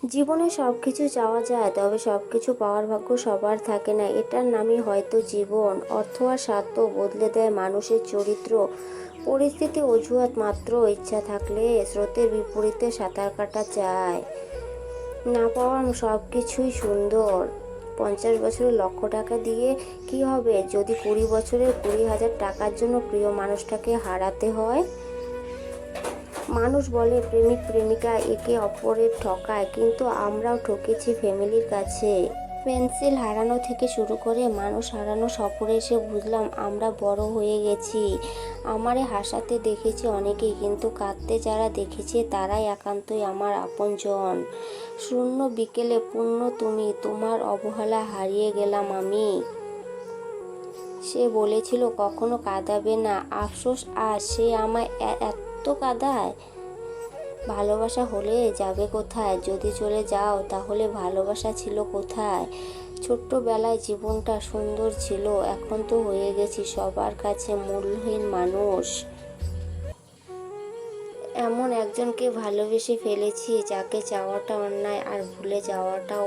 জীবনে সব কিছু চাওয়া যায়, তবে সব কিছু পাওয়ার ভাগ্য সবার থাকে না। এটার নামই হয়তো জীবন। অর্থ আর স্বার্থ বদলে দেয় মানুষের চরিত্র। পরিস্থিতি অজুহাত মাত্র, ইচ্ছা থাকলে স্রোতের বিপরীতে সাঁতার কাটা যায়। না পাওয়ার সব কিছুই সুন্দর। 50 বছরের লক্ষ টাকা দিয়ে কি হবে যদি 20 বছরের 20,000 টাকার জন্য প্রিয় মানুষটাকে হারাতে হয়? মানুষ বলে প্রেমিক প্রেমিকা একে অপরের ঠকায়, কিন্তু আমরাও ঠকেছি ফ্যামিলির কাছে। পেন্সিল হারানো থেকে শুরু করে মানুষ হারানো সফরে এসে বুঝলাম আমরা বড় হয়ে গেছি। আমারে হাসাতে দেখেছি অনেকেই, কিন্তু কাঁদতে যারা দেখেছে তারাই একান্তই আমার আপনজন। শূন্য বিকেলে পূর্ণ তুমি, তোমার অবহেলা হারিয়ে গেলাম আমি। সে বলেছিল কখনো কাঁদাবে না, আফসোস আজ সে আমায় এত কাঁদায়। ভালোবাসা হলে যাবে কোথায়? যদি চলে যাও তাহলে ভালোবাসা ছিল কোথায়? ছোট্টবেলায় জীবনটা সুন্দর ছিল, এখন তো হয়ে গেছি সবার কাছে মূল্যহীন মানুষ। এমন একজনকে ভালোবেসে ফেলেছি যাকে চাওয়াটা অন্যায় আর ভুলে যাওয়াটাও